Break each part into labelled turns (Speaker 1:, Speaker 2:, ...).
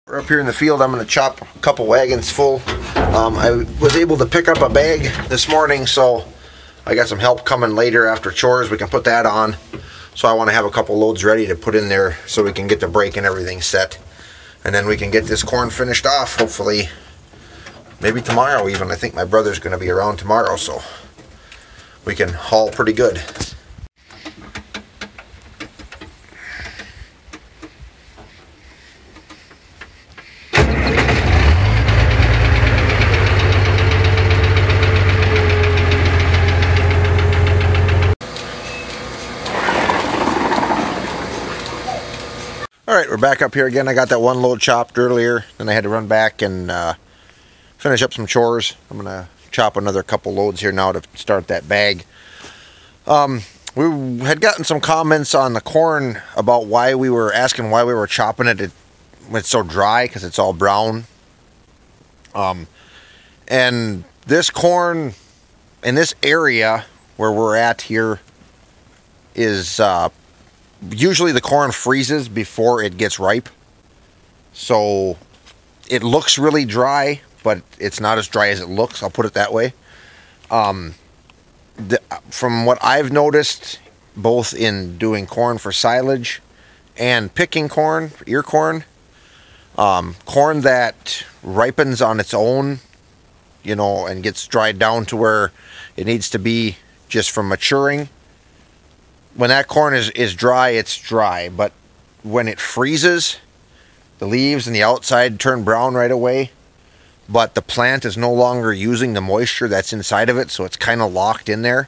Speaker 1: We're up here in the field. I'm going to chop a couple wagons full. I was able to pick up a bag this morning, so I got some help coming later after chores. We can put that on. So I want to have a couple loads ready to put in there so we can get the brake and everything set. And then we can get this corn finished off, hopefully. Maybe tomorrow even. I think my brother's going to be around tomorrow, so we can haul pretty good. Alright, we're back up here again. I got that one load chopped earlier, then I had to run back and finish up some chores. I'm going to chop another couple loads here now to start that bag. We had gotten some comments on the corn about why we were asking why we were chopping it when it's so dry, because it's all brown. And this corn in this area where we're at here is usually the corn freezes before it gets ripe, so it looks really dry, but it's not as dry as it looks, I'll put it that way. From what I've noticed, both in doing corn for silage and picking corn, ear corn, corn that ripens on its own, you know, and gets dried down to where it needs to be just from maturing, when that corn is dry, it's dry. But when it freezes, the leaves and the outside turn brown right away, but the plant is no longer using the moisture that's inside of it, so it's kind of locked in there.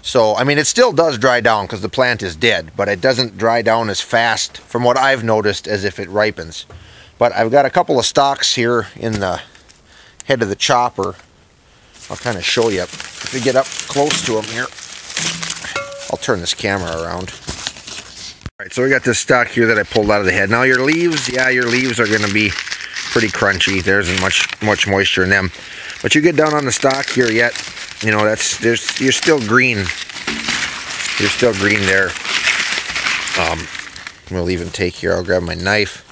Speaker 1: So, I mean, it still does dry down because the plant is dead, but it doesn't dry down as fast, from what I've noticed, as if it ripens. But I've got a couple of stalks here in the head of the chopper. I'll kind of show you if we get up close to them here. I'll turn this camera around. Alright, so we got this stalk here that I pulled out of the head. Now your leaves, yeah, your leaves are going to be pretty crunchy. There isn't much moisture in them. But you get down on the stalk here yet, you know, you're still green. You're still green there. We'll even take here, I'll grab my knife.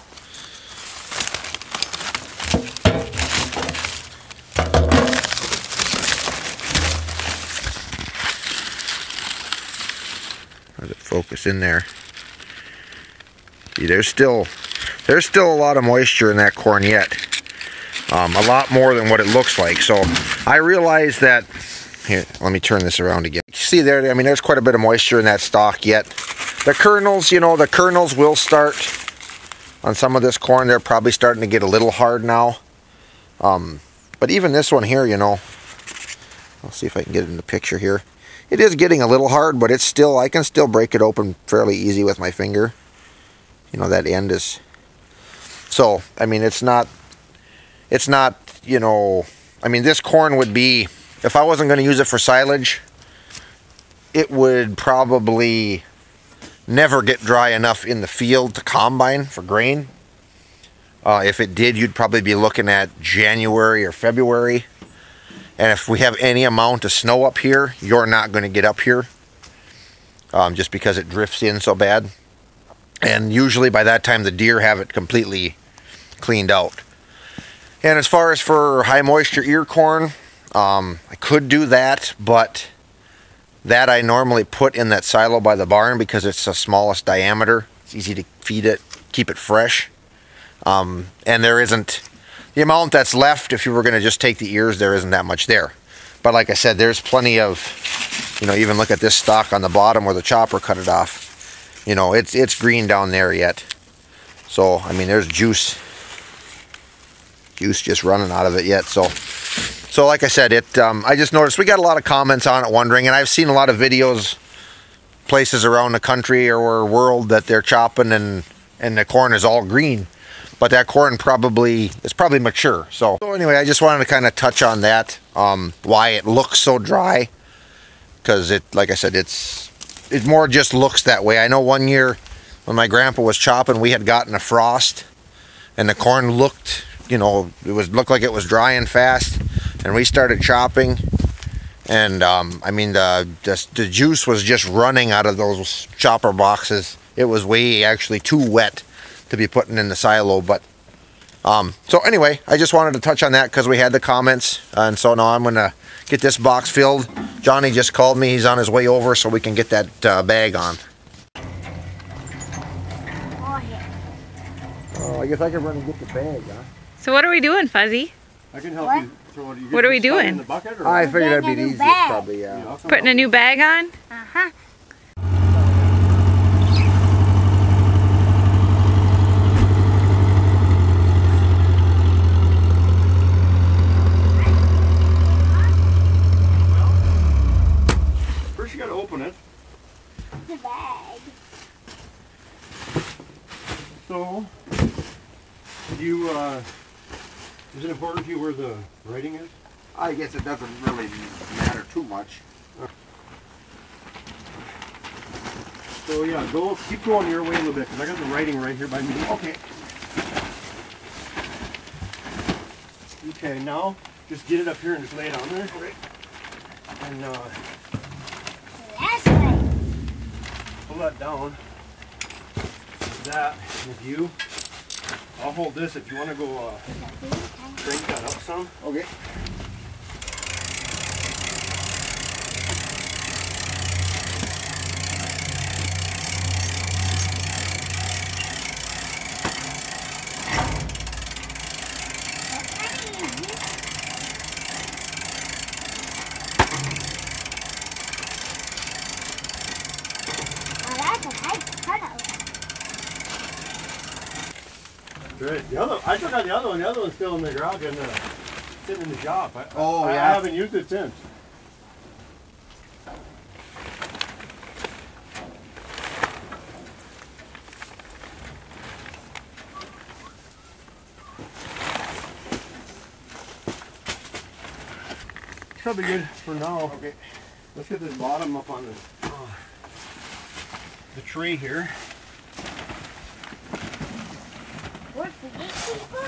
Speaker 1: Let it focus in there. See, there's still a lot of moisture in that corn yet. A lot more than what it looks like. So I realize that. Here, let me turn this around again. See there, I mean, there's quite a bit of moisture in that stalk yet. The kernels, you know, the kernels will start on some of this corn. They're probably starting to get a little hard now. But even this one here, you know, I'll see if I can get it in the picture here. It is getting a little hard, but it's still, I can still break it open fairly easy with my finger. You know, that end is, so, I mean, it's not, you know, I mean, this corn would be, if I wasn't going to use it for silage, it would probably never get dry enough in the field to combine for grain. If it did, you'd probably be looking at January or February. And if we have any amount of snow up here, you're not going to get up here, just because it drifts in so bad. And usually by that time the deer have it completely cleaned out. And as far as for high moisture ear corn, I could do that, but that I normally put in that silo by the barn because it's the smallest diameter. It's easy to feed it, keep it fresh. And there isn't, the amount that's left, if you were going to just take the ears, there isn't that much there. But like I said, there's plenty of, you know, even look at this stalk on the bottom where the chopper cut it off. You know, it's green down there yet. So, I mean, there's juice just running out of it yet. So like I said, I just noticed we got a lot of comments on it wondering, and I've seen a lot of videos, places around the country or world that they're chopping and the corn is all green. But that corn is probably mature. So anyway, I just wanted to kind of touch on that, why it looks so dry. Because like I said, it more just looks that way. I know one year when my grandpa was chopping, we had gotten a frost, and the corn looked, you know, looked like it was drying fast, and we started chopping, and I mean the juice was just running out of those chopper boxes. It was way actually too wet to be putting in the silo, but So anyway, I just wanted to touch on that because we had the comments, and so now I'm gonna get this box filled. Johnny just called me, he's on his way over so we can get that bag on. Oh, I guess I can run and get the bag, huh?
Speaker 2: So what are we doing, Fuzzy?
Speaker 3: I can help you throw it.
Speaker 2: What are we doing?
Speaker 3: In the bucket, or
Speaker 1: I figured that'd be the easiest probably, yeah.
Speaker 2: Putting a new bag on?
Speaker 4: Uh-huh.
Speaker 3: First you gotta open it.
Speaker 4: The bag.
Speaker 3: So, you, is it important to you where the writing is?
Speaker 1: I guess it doesn't really matter too much.
Speaker 3: So yeah, keep going your way a little bit, because I got the writing right here by me.
Speaker 1: Okay.
Speaker 3: Okay, now, just get it up here and just lay it on there. Okay. And,
Speaker 4: That's right.
Speaker 3: pull that down. Like that. And if you, I'll hold this if you want to go, crank that up some.
Speaker 1: Okay.
Speaker 3: Right. I took out the other one. The other one's still in the garage and sitting in the shop.
Speaker 1: Oh,
Speaker 3: I
Speaker 1: yeah.
Speaker 3: haven't used it since. Should be good for now.
Speaker 1: Okay.
Speaker 3: Let's get this bottom up on the tree here.
Speaker 4: What for these people?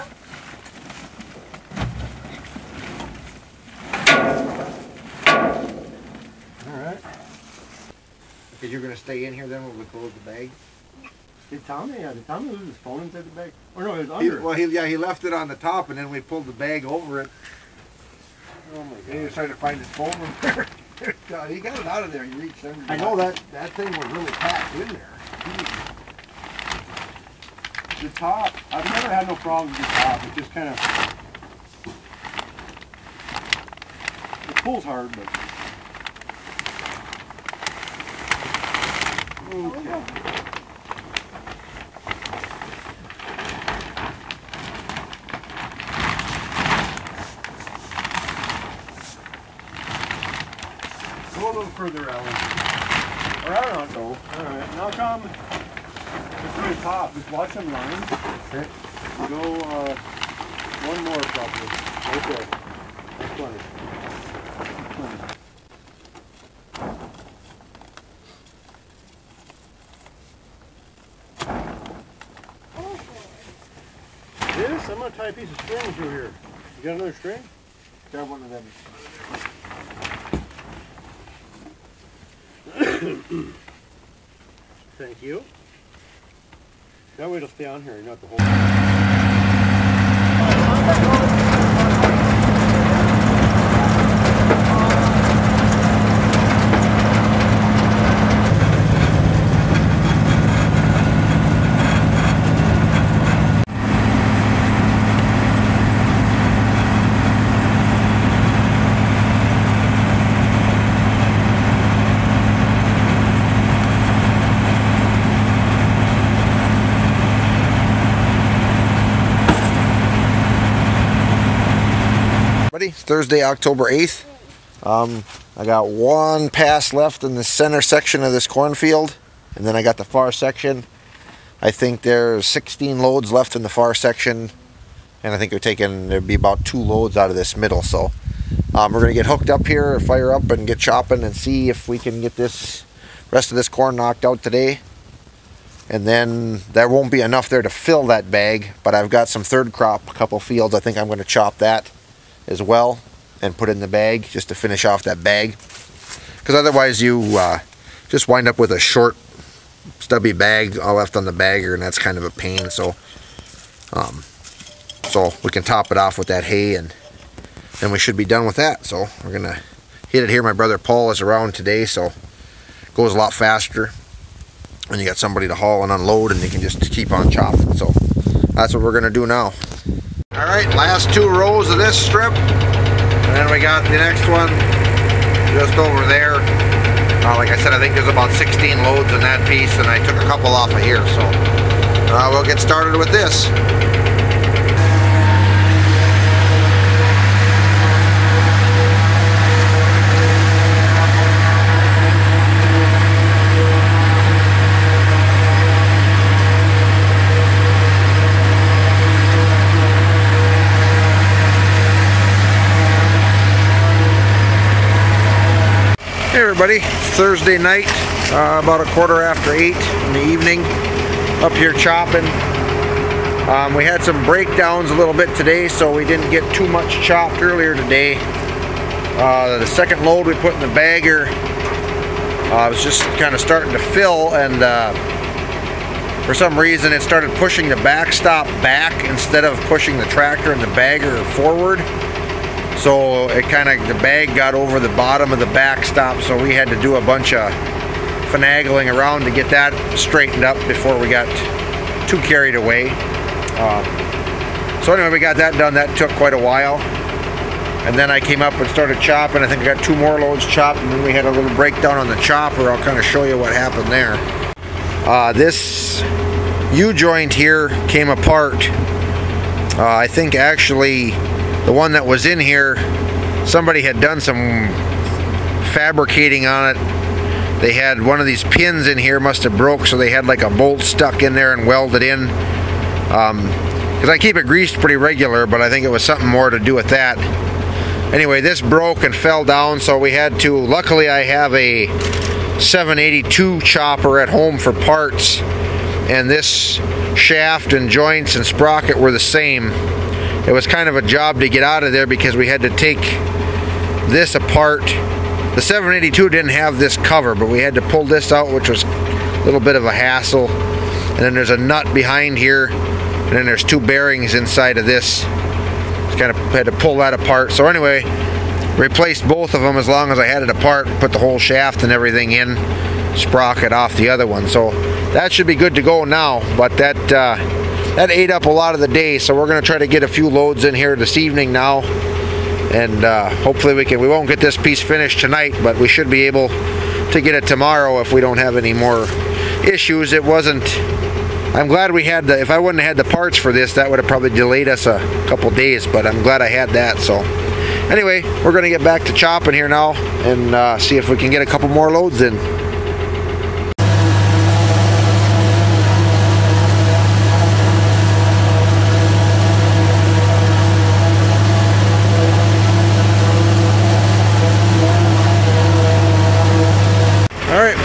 Speaker 3: Alright.
Speaker 1: Okay, you're gonna stay in here then when we close the bag?
Speaker 3: Did Tommy lose his phone inside the bag? Or no, it was under.
Speaker 1: He left it on the top and then we pulled the bag over it.
Speaker 3: Oh my
Speaker 1: And he
Speaker 3: god.
Speaker 1: was trying to find his phone in there. God, he got it out of there. He reached under. I know that thing was really packed in there.
Speaker 3: The top, I've never had no problem with the top. It just kind of, it pulls hard, but. Okay. Go a little further, Alan. Or I don't know. Alright, now come to the top. Just watch them line.
Speaker 1: Okay.
Speaker 3: Go one more probably. Right there. That's plenty. This, I'm going to tie a piece of string through here. You got another string?
Speaker 1: Grab one of them.
Speaker 3: Thank you. That way it'll stay on here, not the whole.
Speaker 1: It's Thursday, October 8th. I got one pass left in the center section of this cornfield, and then I got the far section. I think there's 16 loads left in the far section, and I think there'd be about 2 loads out of this middle. So we're gonna get hooked up here, fire up, and get chopping and see if we can get this rest of this corn knocked out today. And then there won't be enough there to fill that bag, but I've got some third crop, a couple fields. I think I'm going to chop that as well and put it in the bag just to finish off that bag, because otherwise you just wind up with a short stubby bag all left on the bagger, and that's kind of a pain. So So we can top it off with that hay, and then we should be done with that. So we're gonna hit it here. My brother Paul is around today, so it goes a lot faster when you got somebody to haul and unload, and you can just keep on chopping. So that's what we're gonna do now. All right, last 2 rows of this strip, and then we got the next one just over there. Like I said, I think there's about 16 loads in that piece, and I took a couple off of here. So we'll get started with this. Hey everybody, it's Thursday night, about 8:15 in the evening, up here chopping. We had some breakdowns a little bit today, so we didn't get too much chopped earlier today. The second load we put in the bagger was just kind of starting to fill, and for some reason it started pushing the backstop back instead of pushing the tractor and the bagger forward. So it the bag got over the bottom of the backstop, so we had to do a bunch of finagling around to get that straightened up before we got too carried away. So anyway, we got that done. That took quite a while. And then I came up and started chopping. I think I got 2 more loads chopped, and then we had a little breakdown on the chopper. I'll kind of show you what happened there. This U-joint here came apart. I think actually the one that was in here, somebody had done some fabricating on it. They had one of these pins in here, must have broke, so they had like a bolt stuck in there and welded in. Because I keep it greased pretty regular, but I think it was something more to do with that. Anyway, this broke and fell down, so we had to, luckily I have a 782 chopper at home for parts, and this shaft and joints and sprocket were the same. It was kind of a job to get out of there because we had to take this apart. The 782 didn't have this cover, but we had to pull this out, which was a little bit of a hassle. And then there's a nut behind here, and then there's 2 bearings inside of this. Just kind of had to pull that apart. So anyway, replaced both of them as long as I had it apart, put the whole shaft and everything in, sprocket off the other one. So that should be good to go now, but that ate up a lot of the day, so we're going to try to get a few loads in here this evening now, and hopefully we won't get this piece finished tonight, but we should be able to get it tomorrow if we don't have any more issues. I'm glad we had if I wouldn't have had the parts for this, that would have probably delayed us a couple days, but I'm glad I had that. So anyway, we're going to get back to chopping here now and see if we can get a couple more loads in.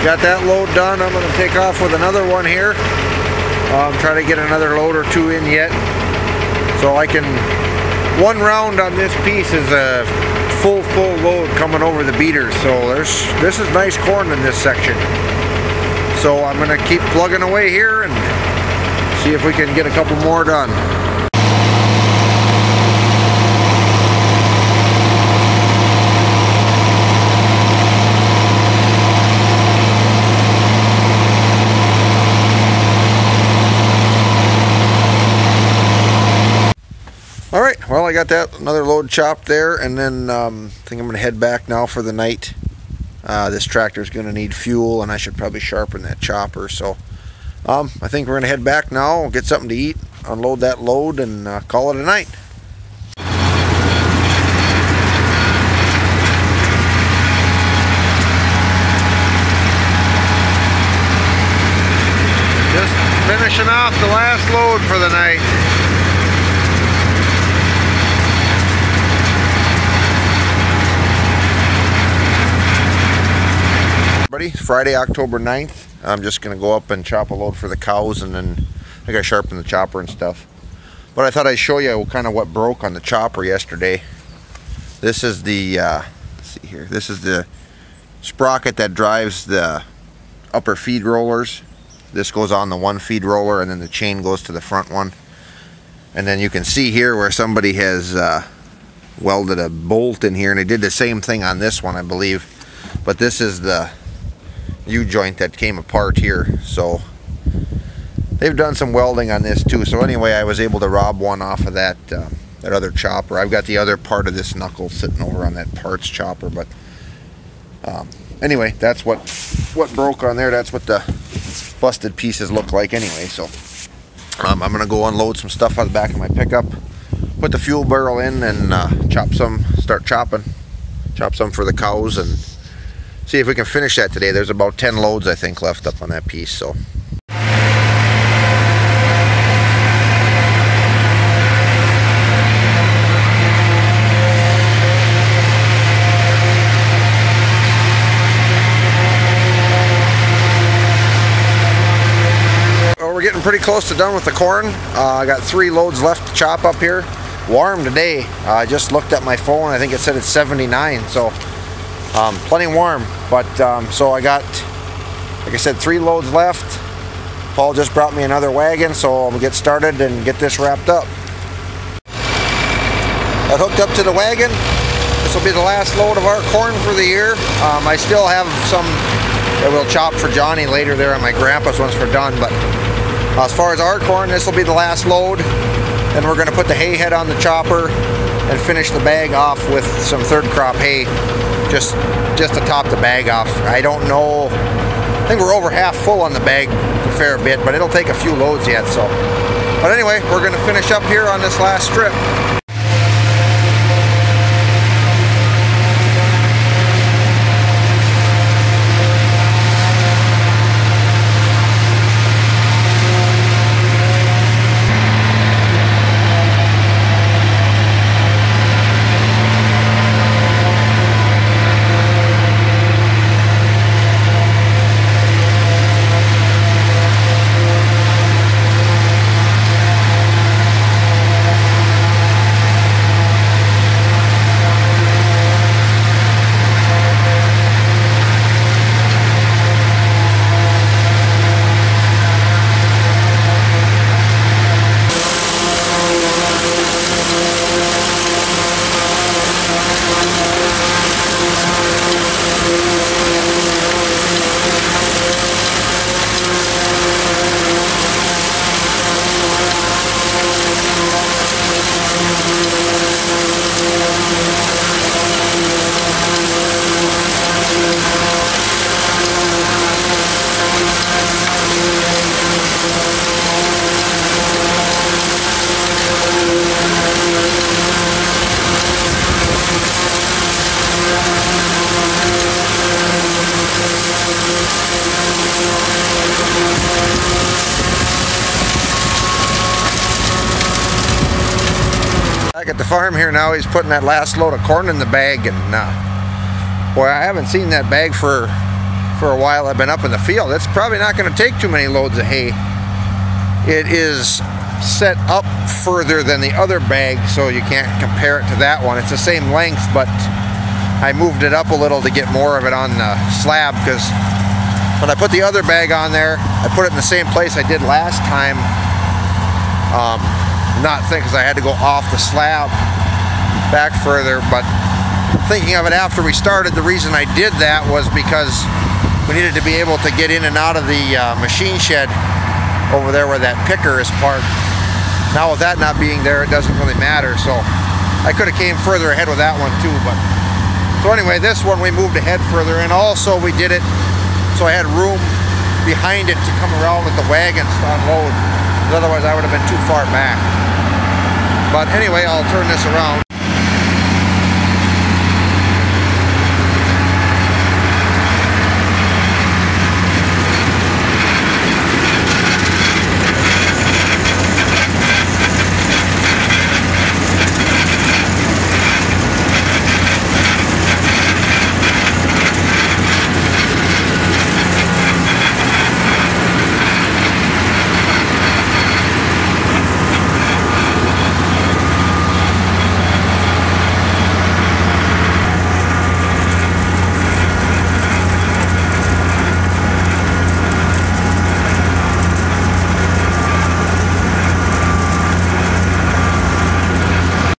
Speaker 1: Got that load done. I'm going to take off with another one here. Try to get another load or 2 in yet. So I can, 1 round on this piece is a full load coming over the beaters. So this is nice corn in this section. So I'm going to keep plugging away here and see if we can get a couple more done. Alright, well I got that another load chopped there, and then I think I'm going to head back now for the night. This tractor is going to need fuel, and I should probably sharpen that chopper. So I think we're going to head back now, get something to eat, unload that load, and call it a night. Just finishing off the last load for the night. Friday, October 9th. I'm just going to go up and chop a load for the cows, and then I got to sharpen the chopper and stuff. But I thought I'd show you kind of what broke on the chopper yesterday. This is the, let's see here, this is the sprocket that drives the upper feed rollers. This goes on the one feed roller, and then the chain goes to the front one. And then you can see here where somebody has welded a bolt in here, and they did the same thing on this one, I believe. But this is the U-joint that came apart here, so they've done some welding on this too. So anyway, I was able to rob one off of that that other chopper. I've got the other part of this knuckle sitting over on that parts chopper, but anyway, that's what broke on there. That's what the busted pieces look like anyway. So I'm gonna go unload some stuff out the back of my pickup, put the fuel barrel in, and start chopping some for the cows, and see if we can finish that today. There's about 10 loads I think left up on that piece. So we're getting pretty close to done with the corn. I got 3 loads left to chop up here. Warm today. I just looked at my phone. I think it said it's 79, so plenty warm. But so I got, like I said, 3 loads left. Paul just brought me another wagon, so I'll get started and get this wrapped up. I hooked up to the wagon. This will be the last load of our corn for the year. I still have some that we'll chop for Johnny later there on my grandpa's once we're done, but as far as our corn, this will be the last load. Then we're going to put the hay head on the chopper and finish the bag off with some third crop hay, just to top the bag off. I don't know, I think we're over half full on the bag a fair bit, but it'll take a few loads yet. So, but anyway, we're going to finish up here on this last strip. Back at the farm here now, he's putting that last load of corn in the bag, and boy, I haven't seen that bag for a while. I've been up in the field. It's probably not going to take too many loads of hay. It is set up further than the other bag, so you can't compare it to that one. It's the same length, but I moved it up a little to get more of it on the slab, because when I put the other bag on there, I put it in the same place I did last time. Not thinking, because I had to go off the slab back further, but thinking of it after we started, the reason I did that was because we needed to be able to get in and out of the machine shed over there where that picker is parked. Now with that not being there, it doesn't really matter, so I could have came further ahead with that one too. But so anyway, this one we moved ahead further, and also we did it so I had room behind it to come around with the wagons to unload. Otherwise I would have been too far back. But anyway, I'll turn this around.